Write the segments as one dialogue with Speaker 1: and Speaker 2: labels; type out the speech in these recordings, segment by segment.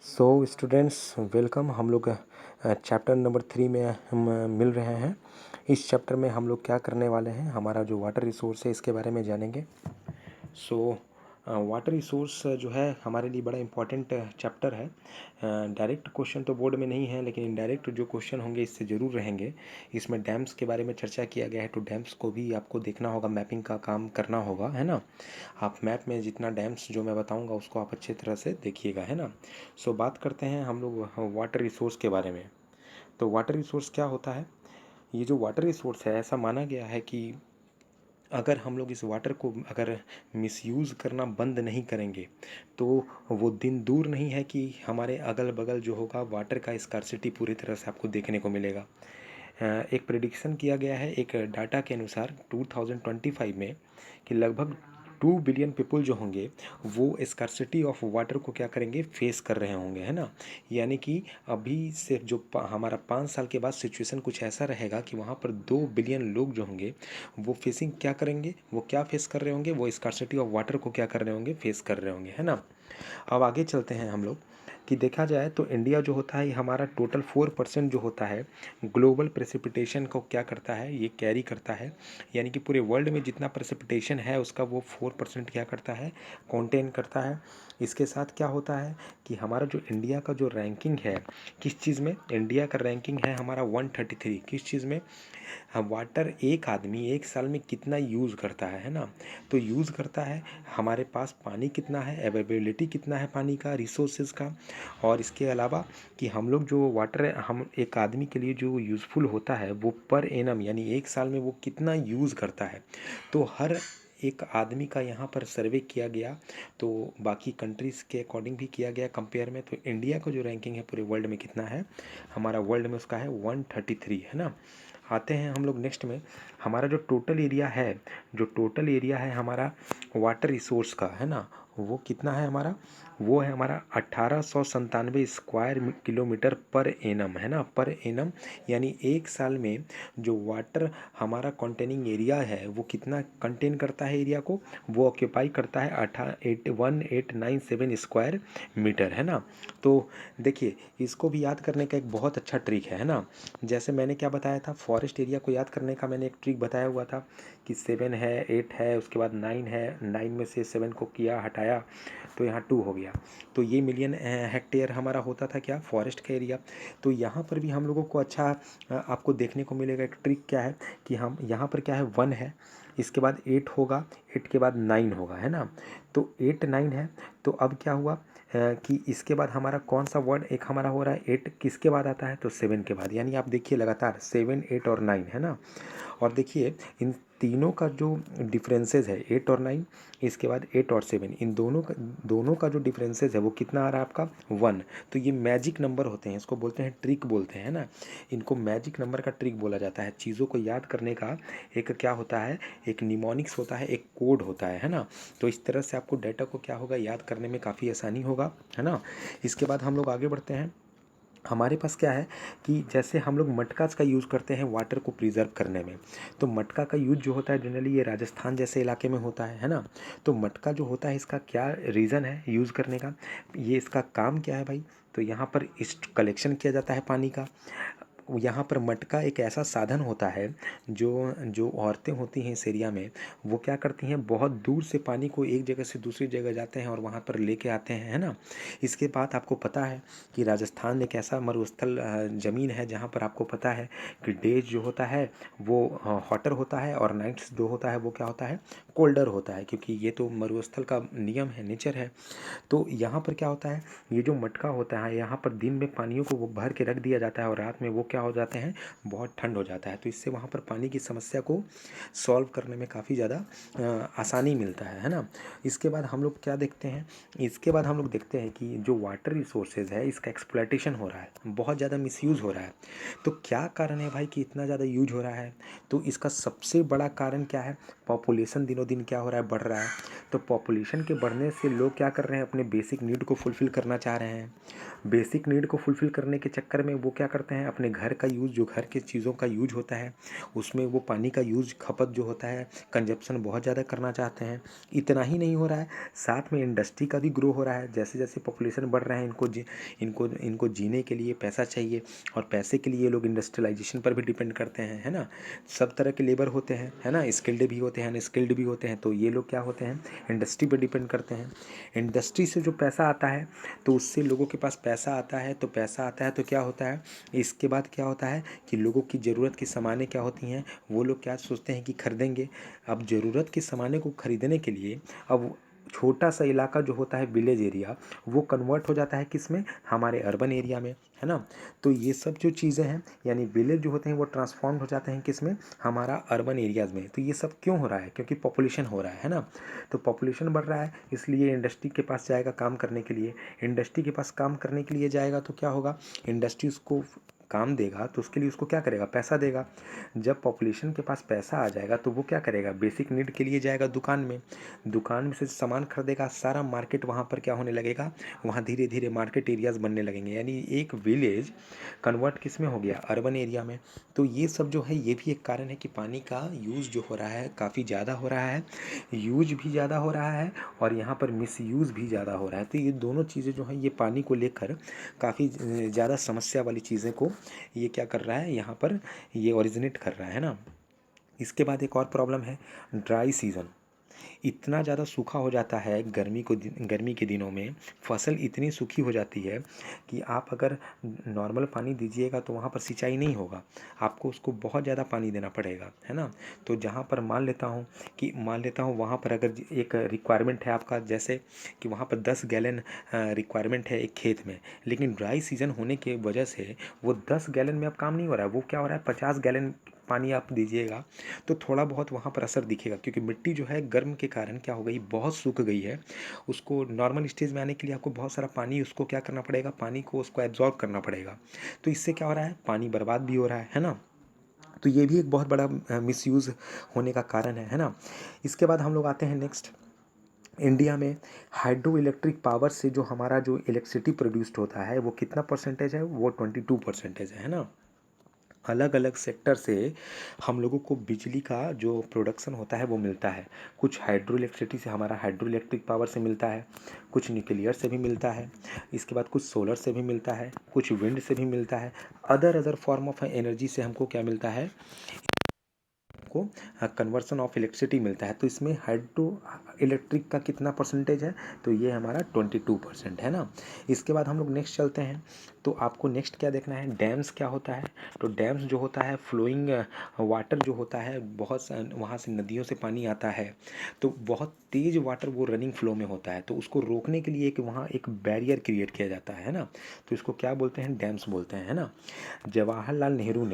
Speaker 1: So students welcome. हम लोग chapter number 3 में हम मिल रहे हैं। इस चैप्टर में हम लोग क्या करने वाले हैं, हमारा जो वाटर रिसोर्स है इसके बारे में जानेंगे। सो वाटर रिसोर्स जो है हमारे लिए बड़ा इम्पॉर्टेंट चैप्टर है। डायरेक्ट क्वेश्चन तो बोर्ड में नहीं है, लेकिन इनडायरेक्ट जो क्वेश्चन होंगे इससे ज़रूर रहेंगे। इसमें डैम्स के बारे में चर्चा किया गया है, तो डैम्स को भी आपको देखना होगा, मैपिंग का काम करना होगा, है ना। आप मैप में जितना डैम्स जो मैं बताऊंगा उसको आप अच्छी तरह से देखिएगा, है ना। सो बात करते हैं हम लोग वाटर रिसोर्स के बारे में। तो वाटर रिसोर्स क्या होता है? ये जो वाटर रिसोर्स है, ऐसा माना गया है कि अगर हम लोग इस वाटर को अगर मिसयूज़ करना बंद नहीं करेंगे तो वो दिन दूर नहीं है कि हमारे अगल बगल जो होगा वाटर का स्कार्सिटी पूरी तरह से आपको देखने को मिलेगा। एक प्रिडिक्शन किया गया है एक डाटा के अनुसार 2025 में कि लगभग 2 बिलियन पीपल जो होंगे वो स्कार्सिटी ऑफ वाटर को क्या करेंगे, फेस कर रहे होंगे, है ना। यानी कि अभी से जो हमारा 5 साल के बाद सिचुएशन कुछ ऐसा रहेगा कि वहाँ पर 2 बिलियन लोग जो होंगे वो फेसिंग क्या करेंगे, वो क्या फेस कर रहे होंगे, वो स्कार्सिटी ऑफ वाटर को क्या कर रहे होंगे, फेस कर रहे होंगे, है ना। अब आगे चलते हैं हम लोग कि देखा जाए तो इंडिया जो होता है ये हमारा टोटल 4% जो होता है ग्लोबल प्रेसिपिटेशन को क्या करता है, ये कैरी करता है। यानी कि पूरे वर्ल्ड में जितना प्रेसिपिटेशन है उसका वो 4% क्या करता है, कॉन्टेन करता है। इसके साथ क्या होता है कि हमारा जो इंडिया का जो रैंकिंग है, किस चीज़ में इंडिया का रैंकिंग है हमारा 133, किस चीज़ में, हाँ, वाटर एक आदमी एक साल में कितना यूज़ करता है ना। तो यूज़ करता है, हमारे पास पानी कितना है, अवेलेबिलिटी कितना है पानी का, रिसोर्सेज का। और इसके अलावा कि हम लोग जो वाटर हम एक आदमी के लिए जो यूज़फुल होता है वो पर एनम यानी एक साल में वो कितना यूज़ करता है। तो हर एक आदमी का यहाँ पर सर्वे किया गया, तो बाकी कंट्रीज़ के अकॉर्डिंग भी किया गया कंपेयर में। तो इंडिया का जो रैंकिंग है पूरे वर्ल्ड में कितना है, हमारा वर्ल्ड में उसका है 133, है ना। आते हैं हम लोग नेक्स्ट में, हमारा जो टोटल एरिया है, जो टोटल एरिया है हमारा वाटर रिसोर्स का, है ना, वो कितना है हमारा, वो है हमारा 1897 स्क्वायर किलोमीटर पर एनम, है ना, पर एनम। यानी एक साल में जो वाटर हमारा कंटेनिंग एरिया है वो कितना कंटेन करता है, एरिया को वो ऑक्यूपाई करता है 1897 स्क्वायर मीटर, है ना। तो देखिए इसको भी याद करने का एक बहुत अच्छा ट्रिक है ना। जैसे मैंने क्या बताया था, फॉरेस्ट एरिया को याद करने का मैंने एक ट्रिक बताया हुआ था कि 7 है, 8 है, उसके बाद 9 है, 9 में से 7 को किया हटाया तो यहाँ 2 हो गया। तो ये मिलियन हेक्टेयर हमारा होता था क्या, फॉरेस्ट का एरिया। तो यहाँ पर भी हम लोगों को अच्छा आपको देखने को मिलेगा एक ट्रिक क्या है कि हम यहाँ पर क्या है 1 है, इसके बाद 8 होगा, 8 के बाद 9 होगा, है ना। तो 8 9 है, तो अब क्या हुआ कि इसके बाद हमारा कौन सा वर्ड एक हमारा हो रहा है, 8 किसके बाद आता है, तो 7 के बाद। यानी आप देखिए लगातार 7 8 और 9, है ना। और देखिए इन तीनों का जो डिफरेंसेस है 8 और 9, इसके बाद 8 और 7, इन दोनों का जो डिफरेंसेस है वो कितना आ रहा है आपका 1। तो ये मैजिक नंबर होते हैं, इसको बोलते हैं ट्रिक बोलते हैं ना। इनको मैजिक नंबर का ट्रिक बोला जाता है। चीज़ों को याद करने का एक क्या होता है, एक निमोनिक्स होता है, एक कोड होता है ना। तो इस तरह से आपको डाटा को क्या होगा, याद करने में काफ़ी आसानी होगा, है ना। इसके बाद हम लोग आगे बढ़ते हैं। हमारे पास क्या है कि जैसे हम लोग मटकास का यूज़ करते हैं वाटर को प्रिजर्व करने में। तो मटका का यूज़ जो होता है जनरली ये राजस्थान जैसे इलाके में होता है ना। तो मटका जो होता है इसका क्या रीज़न है यूज़ करने का, ये इसका काम क्या है भाई। तो यहाँ पर इस कलेक्शन किया जाता है पानी का। यहाँ पर मटका एक ऐसा साधन होता है जो जो औरतें होती हैं इस एरिया में, वो क्या करती हैं, बहुत दूर से पानी को एक जगह से दूसरी जगह जाते हैं और वहाँ पर लेके आते हैं, है ना। इसके बाद आपको पता है कि राजस्थान एक ऐसा मरुस्थल ज़मीन है जहाँ पर आपको पता है कि डेज जो होता है वो हॉटर होता है और नाइट्स जो होता है वो क्या होता है, कोल्डर होता है, क्योंकि ये तो मरुस्थल का नियम है, नेचर है। तो यहाँ पर क्या होता है, ये जो मटका होता है यहाँ पर दिन में पानियों को वो भर के रख दिया जाता है और रात में वो क्या हो जाते हैं, बहुत ठंड हो जाता है। तो इससे वहाँ पर पानी की समस्या को सॉल्व करने में काफ़ी ज़्यादा आसानी मिलता है ना। इसके बाद हम लोग क्या देखते हैं, इसके बाद हम लोग देखते हैं कि जो वाटर रिसोर्सेज है इसका एक्सप्लॉयटेशन हो रहा है, बहुत ज़्यादा मिसयूज़ हो रहा है। तो क्या कारण है भाई कि इतना ज़्यादा यूज हो रहा है, तो इसका सबसे बड़ा कारण क्या है, पॉपुलेशन दिनों दिन क्या हो रहा है, बढ़ रहा है। तो पॉपुलेशन के बढ़ने से लोग क्या कर रहे हैं, अपने बेसिक नीड को फुलफ़िल करना चाह रहे हैं। बेसिक नीड को फुलफ़िल करने के चक्कर में वो क्या करते हैं, अपने घर घर का यूज़, जो घर के चीज़ों का यूज होता है उसमें वो पानी का यूज, खपत जो होता है, कंजप्शन बहुत ज़्यादा करना चाहते हैं। इतना ही नहीं हो रहा है, साथ में इंडस्ट्री का भी ग्रो हो रहा है। जैसे जैसे पॉपुलेशन बढ़ रहा है, इनको जीने के लिए पैसा चाहिए, और पैसे के लिए ये लोग इंडस्ट्रियलाइजेशन पर भी डिपेंड करते हैं, है ना। सब तरह के लेबर होते हैं, है ना, स्किल्ड भी होते हैं, अनस्किल्ड भी होते हैं। तो ये लोग क्या होते हैं, इंडस्ट्री पर डिपेंड करते हैं। इंडस्ट्री से जो पैसा आता है तो उससे लोगों के पास पैसा आता है, तो पैसा आता है तो क्या होता है, इसके बाद क्या होता है कि लोगों की ज़रूरत की सामानें क्या होती हैं, वो लोग क्या सोचते हैं कि खरीदेंगे। अब ज़रूरत की सामानें को खरीदने के लिए अब छोटा सा इलाका जो होता है विलेज एरिया, वो कन्वर्ट हो जाता है किस में, हमारे अर्बन एरिया में, है ना। तो ये सब जो चीज़ें हैं, यानी विलेज जो होते हैं वो ट्रांसफॉर्म हो जाते हैं किस में, हमारा अर्बन एरियाज़ में। तो ये सब क्यों हो रहा है, क्योंकि पॉपुलेशन हो रहा है ना। तो पॉपुलेशन बढ़ रहा है, इसलिए इंडस्ट्री के पास जाएगा काम करने के लिए। इंडस्ट्री के पास काम करने के लिए जाएगा तो क्या होगा, इंडस्ट्री उसको काम देगा तो उसके लिए उसको क्या करेगा, पैसा देगा। जब पॉपुलेशन के पास पैसा आ जाएगा तो वो क्या करेगा, बेसिक नीड के लिए जाएगा दुकान में, दुकान में से सामान खरीदेगा, सारा मार्केट वहाँ पर क्या होने लगेगा, वहाँ धीरे धीरे मार्केट एरियाज़ बनने लगेंगे। यानी एक विलेज कन्वर्ट किस में हो गया, अर्बन एरिया में। तो ये सब जो है ये भी एक कारण है कि पानी का यूज़ जो हो रहा है काफ़ी ज़्यादा हो रहा है, यूज भी ज़्यादा हो रहा है, और यहाँ पर मिसयूज़ भी ज़्यादा हो रहा है। तो ये दोनों चीज़ें जो हैं ये पानी को लेकर काफ़ी ज़्यादा समस्या वाली चीज़ें को ये क्या कर रहा है, यहाँ पर ये ओरिजिनेट कर रहा है ना। इसके बाद एक और प्रॉब्लम है, ड्राई सीज़न। इतना ज़्यादा सूखा हो जाता है गर्मी के दिनों में, फसल इतनी सूखी हो जाती है कि आप अगर नॉर्मल पानी दीजिएगा तो वहाँ पर सिंचाई नहीं होगा, आपको उसको बहुत ज़्यादा पानी देना पड़ेगा, है ना। तो जहाँ पर मान लेता हूँ वहाँ पर अगर एक रिक्वायरमेंट है आपका, जैसे कि वहाँ पर 10 गैलन रिक्वायरमेंट है एक खेत में, लेकिन ड्राई सीजन होने की वजह से वो 10 गैलन में अब काम नहीं हो रहा है, वो क्या हो रहा है 50 गैलन पानी आप दीजिएगा तो थोड़ा बहुत वहाँ पर असर दिखेगा, क्योंकि मिट्टी जो है गर्म के कारण क्या हो गई, बहुत सूख गई है। उसको नॉर्मल स्टेज में आने के लिए आपको बहुत सारा पानी उसको क्या करना पड़ेगा, पानी को उसको एब्जॉर्ब करना पड़ेगा। तो इससे क्या हो रहा है, पानी बर्बाद भी हो रहा है ना। तो ये भी एक बहुत बड़ा मिसयूज़ होने का कारण है ना। इसके बाद हम लोग आते हैं नेक्स्ट, इंडिया में हाइड्रो इलेक्ट्रिक पावर से जो हमारा जो इलेक्ट्रिसिटी प्रोड्यूस्ड होता है वो कितना परसेंटेज है, वो 22% है ना। अलग अलग सेक्टर से हम लोगों को बिजली का जो प्रोडक्शन होता है वो मिलता है। कुछ हाइड्रो इलेक्ट्रिसिटी से, हमारा हाइड्रो इलेक्ट्रिक पावर से मिलता है, कुछ न्यूक्लियर से भी मिलता है, इसके बाद कुछ सोलर से भी मिलता है, कुछ विंड से भी मिलता है। अदर फॉर्म ऑफ एनर्जी से हमको क्या मिलता है, को कन्वर्सन ऑफ इलेक्ट्रिसिटी मिलता है। तो इसमें हाइड्रो इलेक्ट्रिक का कितना परसेंटेज है, तो ये हमारा 22% है ना। इसके बाद हम लोग नेक्स्ट चलते हैं, तो आपको नेक्स्ट क्या देखना है, डैम्स क्या होता है। तो डैम्स जो होता है फ्लोइंग वाटर जो होता है, बहुत वहाँ से नदियों से पानी आता है, तो बहुत तेज़ वाटर वो रनिंग फ्लो में होता है, तो उसको रोकने के लिए एक वहाँ एक बैरियर क्रिएट किया जाता है ना। तो इसको क्या बोलते हैं, डैम्स बोलते हैं, है ना। जवाहरलाल नेहरू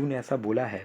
Speaker 1: ने ऐसा बोला है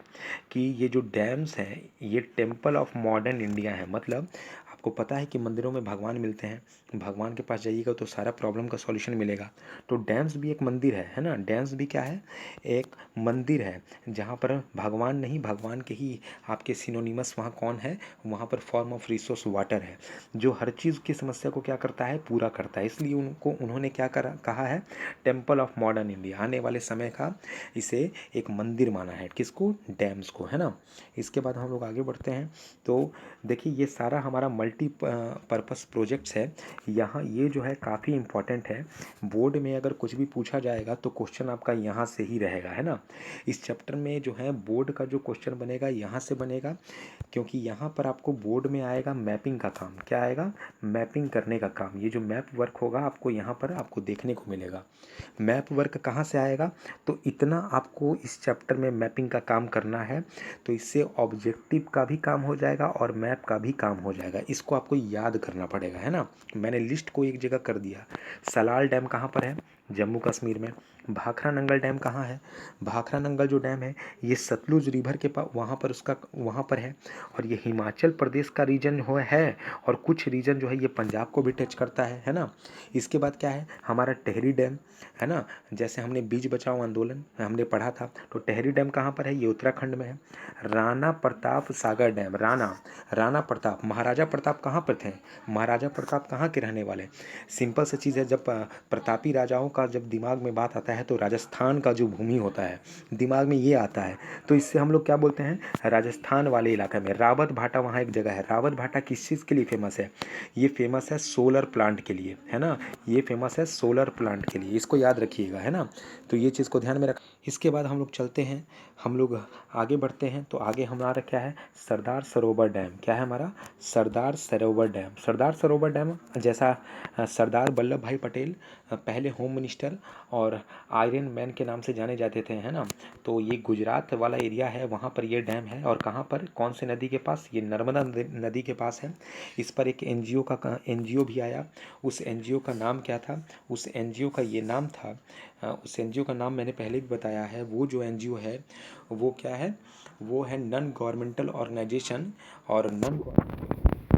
Speaker 1: कि ये जो डैम्स हैं ये टेम्पल ऑफ मॉडर्न इंडिया है। मतलब आपको पता है कि मंदिरों में भगवान मिलते हैं, भगवान के पास जाइएगा तो सारा प्रॉब्लम का सॉल्यूशन मिलेगा। तो डैम्स भी एक मंदिर है ना। डैम्स भी क्या है, एक मंदिर है, जहाँ पर भगवान नहीं, भगवान के ही आपके सिनोनिमस वहाँ कौन है, वहाँ पर फॉर्म ऑफ रिसोर्स वाटर है, जो हर चीज़ की समस्या को क्या करता है, पूरा करता है। इसलिए उन्होंने क्या कहा है, टेम्पल ऑफ मॉडर्न इंडिया। आने वाले समय का इसे एक मंदिर माना है, किसको, डैम्स को, है ना। इसके बाद हम लोग आगे बढ़ते हैं, तो देखिए ये सारा हमारा मल्टी पर्पस प्रोजेक्ट्स है। यहाँ ये जो है काफ़ी इम्पॉर्टेंट है, बोर्ड में अगर कुछ भी पूछा जाएगा तो क्वेश्चन आपका यहाँ से ही रहेगा, है ना। इस चैप्टर में जो है बोर्ड का जो क्वेश्चन बनेगा यहाँ से बनेगा, क्योंकि यहाँ पर आपको बोर्ड में आएगा मैपिंग का काम। क्या आएगा, मैपिंग करने का काम। ये जो मैप वर्क होगा आपको यहाँ पर आपको देखने को मिलेगा। मैप वर्क कहाँ से आएगा, तो इतना आपको इस चैप्टर में मैपिंग का काम करना है, तो इससे ऑब्जेक्टिव का भी काम हो जाएगा और मैप का भी काम हो जाएगा। इसको आपको याद करना पड़ेगा, है ना। मैंने लिस्ट को एक जगह कर दिया। सलाल डैम कहाँ पर है, जम्मू कश्मीर में। भाखरा नंगल डैम कहाँ है, भाखरा नंगल जो डैम है ये सतलुज रिवर के पास वहाँ पर है, और ये हिमाचल प्रदेश का रीजन है, और कुछ रीजन जो है ये पंजाब को भी टच करता है ना। इसके बाद क्या है, हमारा टेहरी डैम, है ना। जैसे हमने बीज बचाओ आंदोलन हमने पढ़ा था, तो टेहरी डैम कहाँ पर है, ये उत्तराखंड में है। राणा प्रताप सागर डैम, राणा प्रताप, महाराजा प्रताप कहाँ पर थे, महाराजा प्रताप कहाँ के के रहने वाले हैं। सिंपल सी चीज़ है, जब प्रतापी राजाओं का जब दिमाग में बात आता है तो राजस्थान का जो भूमि होता है दिमाग में ये आता है। तो इससे हम लोग क्या बोलते हैं, राजस्थान वाले इलाके में रावत भाटा, वहाँ एक जगह है रावत भाटा, किस चीज़ के लिए फेमस है, ये फेमस है सोलर प्लांट के लिए, है ना, ये फेमस है सोलर प्लांट के लिए, इसको याद रखिएगा, है ना। तो ये चीज़ को ध्यान में रख। इसके बाद हम लोग चलते हैं, हम लोग आगे बढ़ते हैं। तो आगे हमारा क्या है, सरदार सरोवर डैम। क्या है हमारा, सरदार सरोवर डैम। सरदार सरोवर डैम जैसा सरदार वल्लभ भाई पटेल पहले होम मिनिस्टर और आयरन मैन के नाम से जाने जाते थे, है ना। तो ये गुजरात वाला एरिया है, वहाँ पर ये डैम है। और कहाँ पर, कौन से नदी के पास, ये नर्मदा नदी के पास है। इस पर एक एनजीओ भी आया। उस एनजीओ का नाम क्या था, उस एनजीओ का ये नाम था, उस एनजीओ का नाम मैंने पहले भी बताया है। वो जो एनजीओ है वो क्या है, वो है नॉन गवर्नमेंटल ऑर्गेनाइजेशन। और नॉन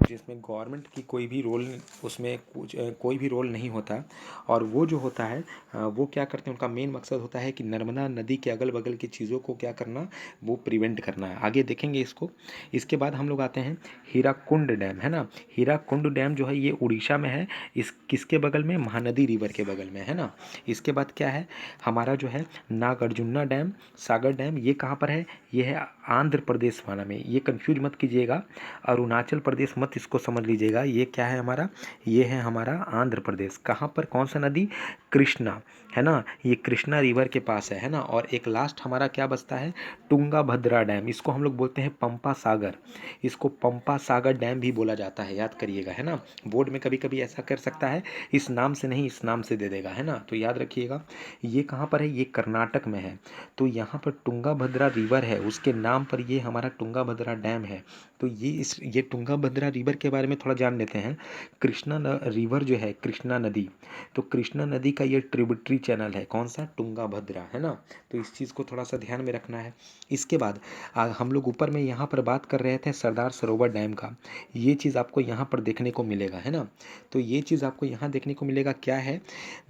Speaker 1: जिसमें गवर्नमेंट की कोई भी रोल, उसमें कुछ कोई भी रोल नहीं होता। और वो जो होता है वो क्या करते हैं, उनका मेन मकसद होता है कि नर्मदा नदी के अगल बगल की चीज़ों को क्या करना, वो प्रिवेंट करना है। आगे देखेंगे इसको। इसके बाद हम लोग आते हैं हीराकुंड डैम, है ना। हीराकुंड डैम जो है ये उड़ीसा में है। इस किसके बगल में, महानदी रिवर के बगल में, है ना। इसके बाद क्या है हमारा जो है नागार्जुना डैम, सागर डैम, ये कहाँ पर है, ये है आंध्र प्रदेश वाला में। ये कंफ्यूज मत कीजिएगा, अरुणाचल प्रदेश मत इसको समझ लीजिएगा। ये क्या है हमारा, ये है हमारा आंध्र प्रदेश। कहाँ पर, कौन सा नदी, कृष्णा, है ना, ये कृष्णा रिवर के पास है ना। और एक लास्ट हमारा क्या बचता है, तुंगा भद्रा डैम। इसको हम लोग बोलते हैं पंपा सागर, इसको पंपा सागर डैम भी बोला जाता है, याद करिएगा, है ना। बोर्ड में कभी कभी ऐसा कर सकता है, इस नाम से नहीं इस नाम से दे देगा, है ना। तो याद रखिएगा। ये कहाँ पर है, ये कर्नाटक में है। तो यहाँ पर तुंगा भद्रा रिवर है, उसके नाम पर ये हमारा तुंगा भद्रा डैम है। तो ये तुंगा भद्रा रिवर के बारे में थोड़ा जान लेते हैं। कृष्णा रिवर जो है, कृष्णा नदी, तो कृष्णा नदी का ये ट्रिब्यूटरी चैनल है, कौन सा, तुंगा भद्रा, है ना। तो इस चीज़ को थोड़ा सा ध्यान में रखना है। इसके बाद हम लोग ऊपर में यहाँ पर बात कर रहे थे सरदार सरोवर डैम का। ये चीज़ आपको यहाँ पर देखने को मिलेगा, है ना। तो ये चीज़ आपको यहाँ देखने को मिलेगा, क्या है,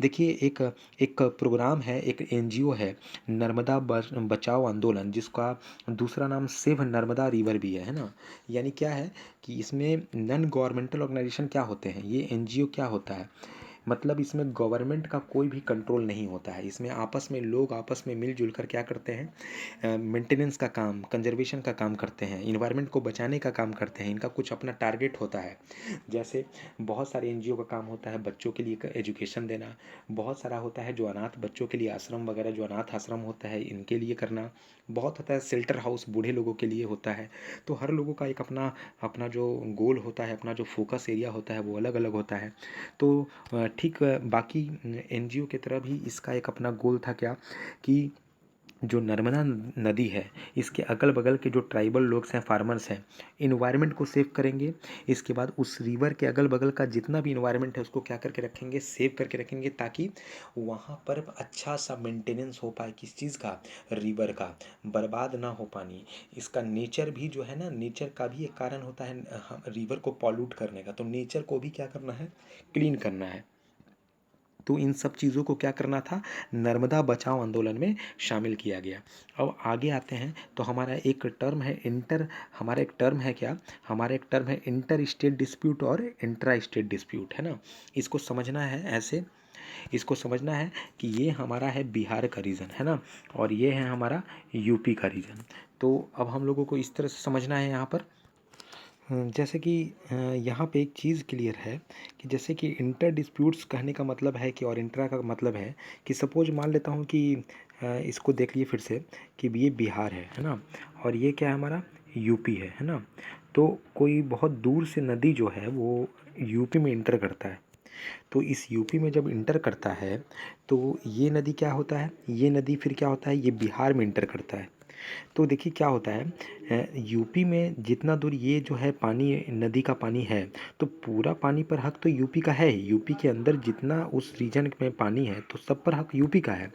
Speaker 1: देखिए एक एक प्रोग्राम है, एक एनजीओ है, नर्मदा बचाओ आंदोलन, जिसका दूसरा नाम सेव नर्मदा रिवर भी है ना। यानी क्या है कि इसमें नॉन गवर्नमेंटल ऑर्गेनाइजेशन क्या होते हैं, ये एनजीओ क्या होता है, मतलब इसमें गवर्नमेंट का कोई भी कंट्रोल नहीं होता है। इसमें आपस में लोग आपस में मिलजुल कर क्या करते हैं, मेंटेनेंस का काम, कंजर्वेशन का काम करते हैं, इन्वायरमेंट को बचाने का काम करते हैं। इनका कुछ अपना टारगेट होता है। जैसे बहुत सारे एनजीओ का काम होता है बच्चों के लिए एजुकेशन देना, बहुत सारा होता है जो अनाथ बच्चों के लिए आश्रम वगैरह, जो अनाथ आश्रम होता है इनके लिए करना, बहुत होता है शेल्टर हाउस बूढ़े लोगों के लिए होता है। तो हर लोगों का एक अपना अपना जो गोल होता है, अपना जो फोकस एरिया होता है वो अलग अलग होता है। तो ठीक बाकी एनजीओ की तरह भी इसका एक अपना गोल था, क्या कि जो नर्मदा नदी है इसके अगल बगल के जो ट्राइबल लोग हैं, फार्मर्स हैं, इन्वायरमेंट को सेव करेंगे। इसके बाद उस रिवर के अगल बगल का जितना भी इन्वायरमेंट है उसको क्या करके रखेंगे, सेव करके रखेंगे, ताकि वहाँ पर अच्छा सा मेंटेनेंस हो पाए। किस चीज़ का, रिवर का, बर्बाद ना हो पानी। इसका नेचर भी जो है ना, नेचर का भी एक कारण होता है रिवर को पॉल्यूट करने का। तो नेचर को भी क्या करना है, क्लीन करना है। तो इन सब चीज़ों को क्या करना था, नर्मदा बचाओ आंदोलन में शामिल किया गया। अब आगे आते हैं तो हमारा एक टर्म है हमारा एक टर्म है क्या, हमारा एक टर्म है इंटर स्टेट डिस्प्यूट और इंट्रा स्टेट डिस्प्यूट, है ना। इसको समझना है ऐसे, इसको समझना है कि ये हमारा है बिहार का रीजन, है ना, और ये है हमारा यूपी का रीजन। तो अब हम लोगों को इस तरह से समझना है यहाँ पर। जैसे कि यहाँ पे एक चीज़ क्लियर है कि जैसे कि इंटर डिस्प्यूट्स कहने का मतलब है कि, और इंट्रा का मतलब है कि सपोज मान लेता हूँ कि इसको देख लिए फिर से कि ये बिहार है ना, और ये क्या है हमारा, यूपी है ना। तो कोई बहुत दूर से नदी जो है वो यूपी में इंटर करता है। तो इस यूपी में जब इंटर करता है तो ये नदी क्या होता है, ये नदी फिर क्या होता है, ये बिहार में इंटर करता है। तो देखिए क्या होता है, यूपी में जितना दूर ये जो है पानी, नदी का पानी है, तो पूरा पानी पर हक तो यूपी का है। यूपी के अंदर जितना उस रीजन में पानी है तो सब पर हक यूपी का है।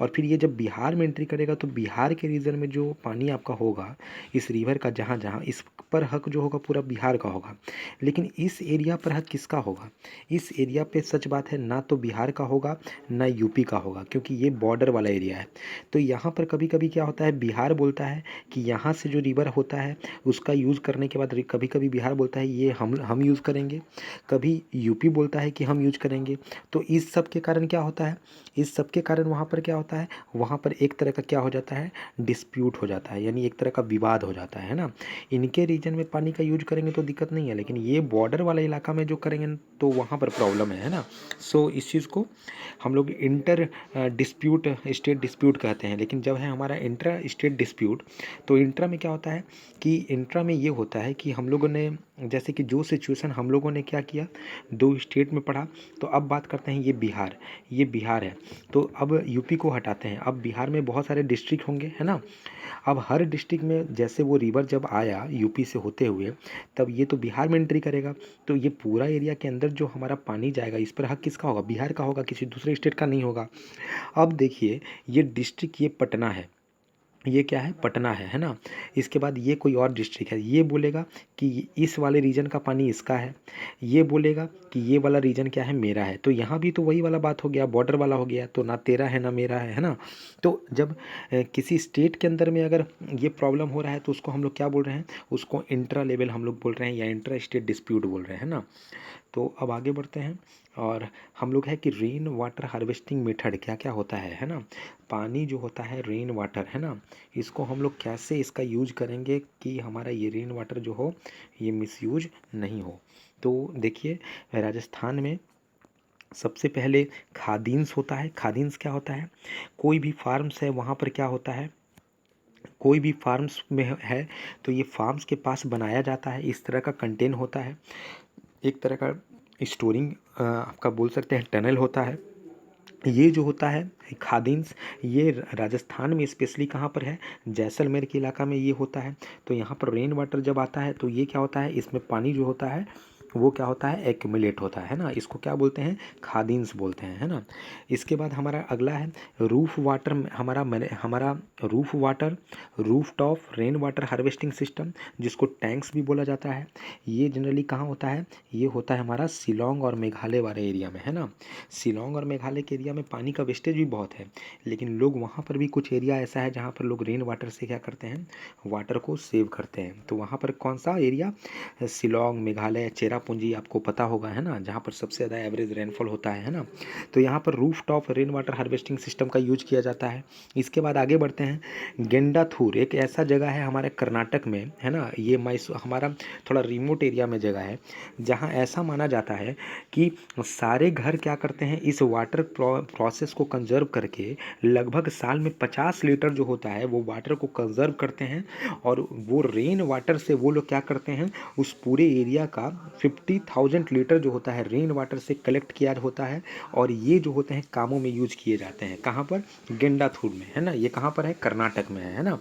Speaker 1: और फिर ये जब बिहार में एंट्री करेगा तो बिहार के रीजन में जो पानी आपका होगा इस रिवर का, जहाँ जहाँ इस पर हक जो होगा पूरा बिहार का होगा। लेकिन इस एरिया पर हक किसका होगा, इस एरिया पे सच बात है ना तो बिहार का होगा ना यूपी का होगा, क्योंकि ये बॉर्डर वाला एरिया है। तो यहाँ पर कभी कभी क्या होता है, बिहार बिहार बोलता है कि यहाँ से जो रिवर होता है उसका यूज़ करने के बाद कभी कभी बिहार बोलता है ये हम यूज़ करेंगे, कभी यूपी बोलता है कि हम यूज करेंगे। तो इस सब के कारण क्या होता है, इस सब के कारण वहाँ पर क्या होता है, वहाँ पर एक तरह का क्या हो जाता है, डिस्प्यूट हो जाता है, यानी एक तरह का विवाद हो जाता है ना। इनके रीजन में पानी का यूज करेंगे तो दिक्कत नहीं है, लेकिन ये बॉर्डर वाला इलाका में जो करेंगे तो वहाँ पर प्रॉब्लम है ना। सो इस चीज़ को हम लोग इंटर डिस्प्यूट स्टेट डिस्प्यूट कहते हैं। लेकिन जब है हमारा इंट्रा स्टेट डिस्प्यूट, तो इंट्रा में क्या होता है कि इंट्रा में ये होता है कि हम लोगों ने जैसे कि जो सिचुएशन हम लोगों ने क्या किया, दो स्टेट में पढ़ा, तो अब बात करते हैं ये बिहार है, तो अब यूपी को हटाते हैं, अब बिहार में बहुत सारे डिस्ट्रिक्ट होंगे, है ना। अब हर डिस्ट्रिक्ट में जैसे वो रिवर जब आया यूपी से होते हुए, तब ये तो बिहार में एंट्री करेगा, तो ये पूरा एरिया के अंदर जो हमारा पानी जाएगा इस पर हक किसका होगा, बिहार का होगा, किसी दूसरे स्टेट का नहीं होगा। अब देखिए ये डिस्ट्रिक्ट ये पटना है, ये क्या है, पटना है ना। इसके बाद ये कोई और डिस्ट्रिक्ट है, ये बोलेगा कि इस वाले रीजन का पानी इसका है, ये बोलेगा कि ये वाला रीजन क्या है, मेरा है। तो यहाँ भी तो वही वाला बात हो गया, बॉर्डर वाला हो गया, तो ना तेरा है ना मेरा है ना। तो जब किसी स्टेट के अंदर में अगर ये प्रॉब्लम हो रहा है तो उसको हम लोग क्या बोल रहे हैं, उसको इंट्रा लेवल हम लोग बोल रहे हैं या इंट्रा स्टेट डिस्प्यूट बोल रहे हैं ना। तो अब आगे बढ़ते हैं और हम लोग है कि रेन वाटर हार्वेस्टिंग मेथड क्या क्या होता है ना। पानी जो होता है रेन वाटर, है ना, इसको हम लोग कैसे इसका यूज करेंगे कि हमारा ये रेन वाटर जो हो ये मिसयूज नहीं हो। तो देखिए राजस्थान में सबसे पहले खादीन्स होता है। खादीन्स क्या होता है, कोई भी फार्म्स है वहाँ पर क्या होता है, कोई भी फार्म्स में है तो ये फार्म्स के पास बनाया जाता है, इस तरह का कंटेन होता है, एक तरह का स्टोरिंग आपका बोल सकते हैं टनल होता है। ये जो होता है खादिन्स, ये राजस्थान में स्पेशली कहाँ पर है, जैसलमेर के इलाका में ये होता है। तो यहाँ पर रेन वाटर जब आता है तो ये क्या होता है, इसमें पानी जो होता है वो क्या होता है, एक्यूमुलेट होता है ना, इसको क्या बोलते हैं, खादिन्स बोलते हैं, है ना। इसके बाद हमारा अगला है रूफ वाटर, हमारा roof water, roof top rain water harvesting system, जिसको टैंक्स भी बोला जाता है। ये जनरली कहाँ होता है, ये होता है हमारा शिलोंग और मेघालय वाले एरिया में, है ना। शिलोंग और मेघालय के एरिया में पानी का वेस्टेज भी बहुत है, लेकिन लोग वहाँ पर भी कुछ एरिया ऐसा है जहाँ पर लोग रेन वाटर से क्या करते हैं, वाटर को सेव करते हैं। तो वहाँ पर कौन सा एरिया, शिलोंग, मेघालय, चेरापूंजी आपको पता होगा, है ना, जहाँ पर सबसे ज़्यादा एवरेज रेनफॉल होता है ना। तो यहाँ पर roof top rain water harvesting system का यूज किया जाता है। इसके बाद आगे बढ़ते हैं गेंडाथूर, एक ऐसा जगह है हमारे कर्नाटक में, है ना, ये मैसूर हमारा थोड़ा रिमोट एरिया में जगह है, जहाँ ऐसा माना जाता है कि सारे घर क्या करते हैं, इस वाटर प्रोसेस को कंजर्व करके लगभग साल में 50 लीटर जो होता है वो वाटर को कंजर्व करते हैं, और वो रेन वाटर से वो लोग क्या करते हैं, उस पूरे एरिया का 50,000 लीटर जो होता है रेन वाटर से कलेक्ट किया होता है, और ये जो होते हैं कामों में यूज किए जाते हैं। कहाँ पर, गेंडाथूर में, है ना, ये कहाँ पर है, कर्नाटक में है ना।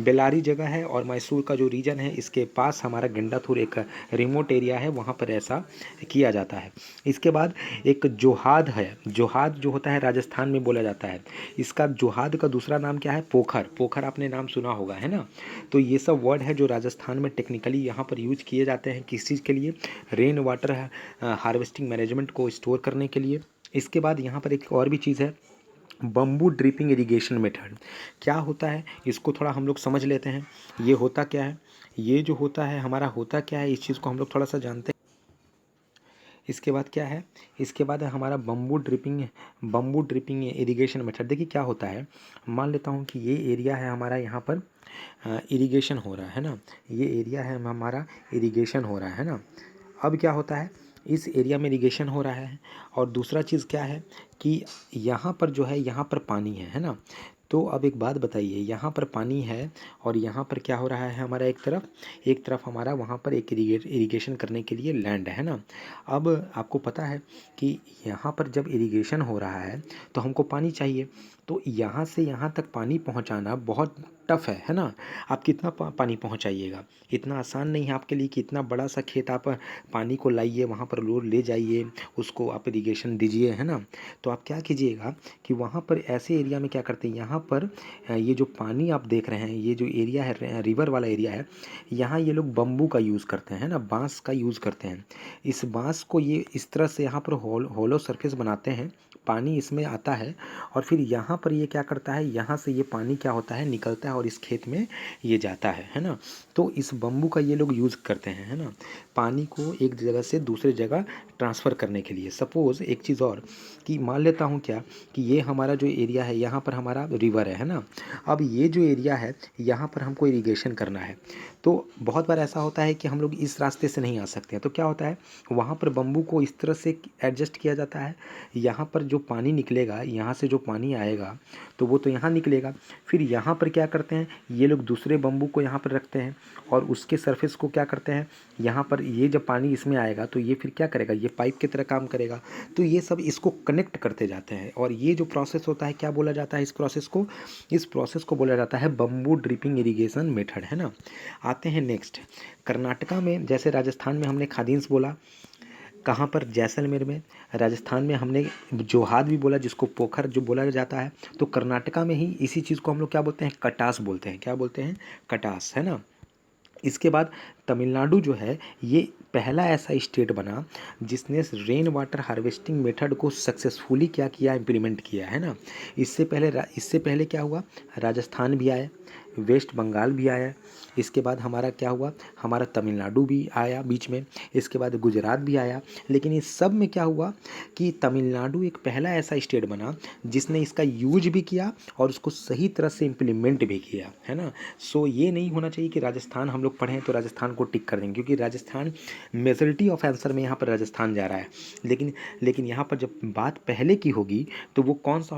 Speaker 1: बेलारी जगह है और मैसूर का जो रीजन है इसके पास हमारा गेंडाथूर एक रिमोट एरिया है, वहाँ पर ऐसा किया जाता है। इसके बाद एक जोहाद है, जोहाद जो होता है राजस्थान में बोला जाता है। इसका जोहाद का दूसरा नाम क्या है, पोखर, पोखर आपने नाम सुना होगा, है ना। तो ये सब वर्ड है जो राजस्थान में टेक्निकली यहाँ पर यूज किए जाते हैं, किस चीज़ के लिए, रेन वाटर हार्वेस्टिंग मैनेजमेंट को स्टोर करने के लिए। इसके बाद यहाँ पर एक और भी चीज़ है, बम्बू ड्रिपिंग इरिगेशन मेथड। क्या होता है इसको थोड़ा हम लोग समझ लेते हैं, ये होता क्या है, ये जो होता है हमारा होता क्या है, इस चीज़ को हम लोग थोड़ा सा जानते हैं। इसके बाद क्या है, इसके बाद है हमारा बम्बू ड्रिपिंग इरिगेशन मेथड। देखिए क्या होता है, मान लेता हूँ कि ये एरिया है हमारा, यहाँ पर इरिगेशन हो रहा है ना, ये एरिया है हमारा, इरिगेशन हो रहा है ना। अब क्या होता है, इस एरिया में इरिगेशन हो रहा है, और दूसरा चीज़ क्या है कि यहाँ पर जो है, यहाँ पर पानी है ना। तो अब एक बात बताइए, यहाँ पर पानी है और यहाँ पर क्या हो रहा है हमारा, एक तरफ हमारा वहाँ पर एक इरिगेशन करने के लिए लैंड है ना। अब आपको पता है कि यहाँ पर जब इरिगेशन हो रहा है तो हमको पानी चाहिए, तो यहाँ से यहाँ तक पानी पहुँचाना बहुत टफ है ना। आप कितना पानी पहुँचाइएगा, इतना आसान नहीं है आपके लिए कि इतना बड़ा सा खेत आप पानी को लाइए, वहाँ पर लोड ले जाइए, उसको आप इरिगेशन दीजिए, है ना। तो आप क्या कीजिएगा कि वहाँ पर ऐसे एरिया में क्या करते हैं, यहाँ पर ये जो पानी आप देख रहे हैं, ये जो एरिया है रिवर वाला एरिया है, यहाँ ये लोग बम्बू का यूज़ करते हैं ना, बांस का यूज़ करते हैं। इस बांस को ये इस तरह से यहाँ पर होलो सरफेस बनाते हैं, पानी इसमें आता है, और फिर यहाँ पर ये क्या करता है, यहाँ से ये पानी क्या होता है, निकलता है और इस खेत में ये जाता है ना। तो इस बम्बू का ये लोग यूज़ करते हैं, है ना, पानी को एक जगह से दूसरे जगह ट्रांसफ़र करने के लिए। सपोज़ एक चीज़ और कि मान लेता हूँ क्या कि ये हमारा जो एरिया है यहाँ पर हमारा रिवर है ना। अब ये जो एरिया है यहाँ पर हमको इरिगेशन करना है, तो बहुत बार ऐसा होता है कि हम लोग इस रास्ते से नहीं आ सकते हैं। तो क्या होता है, वहाँ पर बम्बू को इस तरह से एडजस्ट किया जाता है, यहाँ पर जो पानी निकलेगा, यहाँ से जो पानी आएगा तो वो तो यहाँ निकलेगा, फिर यहाँ पर क्या करते हैं ये लोग दूसरे बम्बू को यहाँ पर रखते हैं और उसके सरफेस को क्या करते हैं, यहाँ पर ये जब पानी इसमें आएगा तो ये फिर क्या करेगा, ये पाइप की तरह काम करेगा। तो ये सब इसको कनेक्ट करते जाते हैं और ये जो प्रोसेस होता है क्या बोला जाता है इस प्रोसेस को बोला जाता है बम्बू ड्रिपिंग इरिगेशन मेथड, है ना। आते हैं नेक्स्ट, कर्नाटका में, जैसे राजस्थान में हमने खादींस बोला, कहाँ पर, जैसलमेर में। राजस्थान में हमने जोहात भी बोला जिसको पोखर जो बोला जाता है। तो कर्नाटका में ही इसी चीज़ को हम लोग क्या बोलते हैं, कटास बोलते हैं। क्या बोलते हैं, कटास, है ना। इसके बाद तमिलनाडु जो है ये पहला ऐसा स्टेट बना जिसने रेन वाटर हार्वेस्टिंग मेथड को सक्सेसफुली क्या किया, इम्प्लीमेंट किया, है ना। इससे पहले क्या हुआ, राजस्थान भी आया, वेस्ट बंगाल भी आया, इसके बाद हमारा क्या हुआ, हमारा तमिलनाडु भी आया बीच में, इसके बाद गुजरात भी आया। लेकिन इस सब में क्या हुआ कि तमिलनाडु एक पहला ऐसा स्टेट बना जिसने इसका यूज भी किया और उसको सही तरह से इम्प्लीमेंट भी किया, है ना। सो ये नहीं होना चाहिए कि राजस्थान हम लोग पढ़ें तो राजस्थान को टिक कर देंगे, क्योंकि राजस्थान मेजॉरिटी ऑफ आंसर में यहाँ पर राजस्थान जा रहा है। लेकिन यहाँ पर जब बात पहले की होगी तो वो कौन सा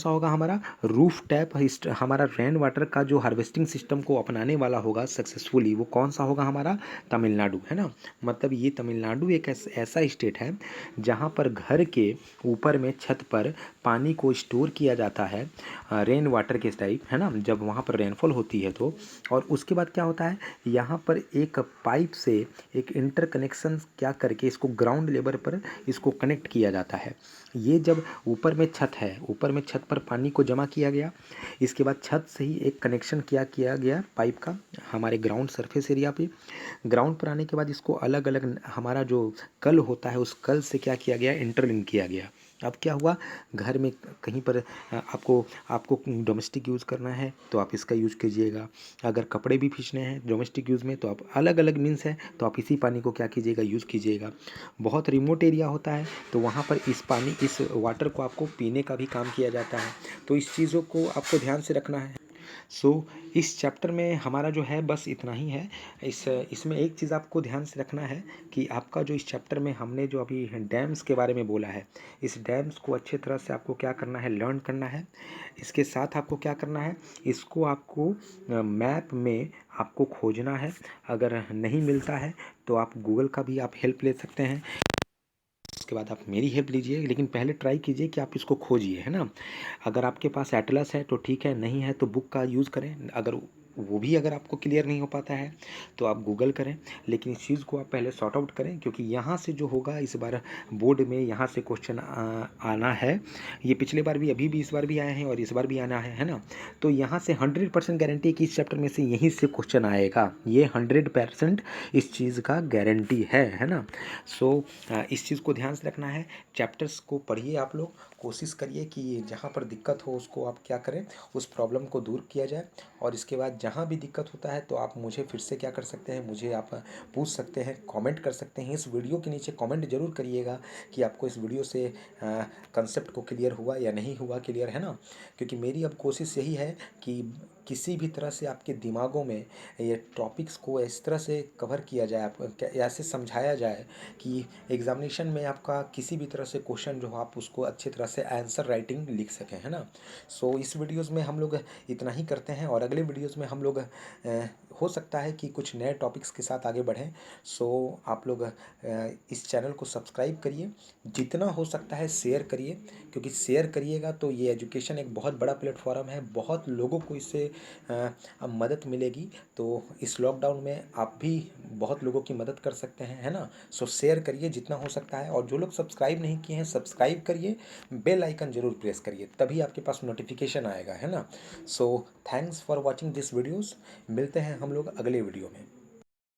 Speaker 1: होगा, हमारा रूफ टैप, हमारा रेन वाटर का जो हार्वेस्टिंग सिस्टम को अपनाने वाला होगा सक्सेसफुली, वो कौन सा होगा, हमारा तमिलनाडु, है ना। मतलब ये तमिलनाडु एक ऐसा स्टेट है जहाँ पर घर के ऊपर में छत पर पानी को स्टोर किया जाता है, रेन वाटर के टाइप, है ना, जब वहाँ पर रेनफॉल होती है तो। और उसके बाद क्या होता है, यहाँ पर एक पाइप से एक इंटरकनेक्शन क्या करके इसको ग्राउंड लेवल पर इसको कनेक्ट किया जाता है। ये जब ऊपर में छत है, ऊपर में छत पर पानी को जमा किया गया, इसके बाद छत से ही एक कनेक्शन किया गया पाइप का हमारे ग्राउंड सरफेस एरिया पे। ग्राउंड पर आने के बाद इसको अलग अलग हमारा जो कल होता है उस कल से क्या किया गया, इंटरलिंक किया गया। अब क्या हुआ, घर में कहीं पर आपको डोमेस्टिक यूज़ करना है तो आप इसका यूज़ कीजिएगा, अगर कपड़े भी खींचने हैं डोमेस्टिक यूज़ में तो आप अलग अलग मीन्स है तो आप इसी पानी को क्या कीजिएगा, यूज़ कीजिएगा। बहुत रिमोट एरिया होता है तो वहाँ पर इस वाटर को आपको पीने का भी काम किया जाता है। तो इस चीज़ों को आपको ध्यान से रखना है। इस चैप्टर में हमारा जो है बस इतना ही है। इसमें एक चीज़ आपको ध्यान से रखना है कि आपका जो इस चैप्टर में हमने जो अभी डैम्स के बारे में बोला है, इस डैम्स को अच्छे तरह से आपको क्या करना है, लर्न करना है। इसके साथ आपको क्या करना है, इसको आपको मैप में आपको खोजना है। अगर नहीं मिलता है तो आप गूगल का भी आप हेल्प ले सकते हैं, उसके बाद आप मेरी हेल्प लीजिए, लेकिन पहले ट्राई कीजिए कि आप इसको खोजिए, है ना। अगर आपके पास एटलस है तो ठीक है, नहीं है तो बुक का यूज़ करें। अगर वो भी अगर आपको क्लियर नहीं हो पाता है तो आप गूगल करें, लेकिन इस चीज़ को आप पहले सॉर्ट आउट करें, क्योंकि यहाँ से जो होगा इस बार बोर्ड में यहाँ से क्वेश्चन आना है। ये पिछले बार भी, अभी भी, इस बार भी आए हैं और इस बार भी आना है ना। तो यहाँ से 100% गारंटी कि इस चैप्टर में से यहीं से क्वेश्चन आएगा, ये 100% इस चीज़ का गारंटी है ना। इस चीज़ को ध्यान से रखना है। चैप्टर्स को पढ़िए, आप लोग कोशिश करिए कि जहाँ पर दिक्कत हो उसको आप क्या करें, उस प्रॉब्लम को दूर किया जाए। और इसके बाद जहाँ भी दिक्कत होता है तो आप मुझे फिर से क्या कर सकते हैं, मुझे आप पूछ सकते हैं, कमेंट कर सकते हैं। इस वीडियो के नीचे कमेंट जरूर करिएगा कि आपको इस वीडियो से कंसेप्ट को क्लियर हुआ या नहीं हुआ क्लियर, है ना। क्योंकि मेरी अब कोशिश यही है कि किसी भी तरह से आपके दिमागों में ये टॉपिक्स को इस तरह से कवर किया जाए, आपको ऐसे समझाया जाए कि एग्जामिनेशन में आपका किसी भी तरह से क्वेश्चन जो हो आप उसको अच्छी तरह से आंसर राइटिंग लिख सकें, है ना। इस वीडियोस में हम लोग इतना ही करते हैं और अगले वीडियोस में हम लोग हो सकता है कि कुछ नए टॉपिक्स के साथ आगे बढ़ें। आप लोग इस चैनल को सब्सक्राइब करिए, जितना हो सकता है शेयर करिए, क्योंकि शेयर करिएगा तो ये एजुकेशन एक बहुत बड़ा प्लेटफॉर्म है, बहुत लोगों को इससे मदद मिलेगी। तो इस लॉकडाउन में आप भी बहुत लोगों की मदद कर सकते हैं, है ना। शेयर करिए जितना हो सकता है, और जो लोग सब्सक्राइब नहीं किए हैं सब्सक्राइब करिए, बेल आइकन जरूर प्रेस करिए, तभी आपके पास नोटिफिकेशन आएगा, है ना। Thanks for watching this videos. मिलते हैं हम लोग अगले वीडियो में।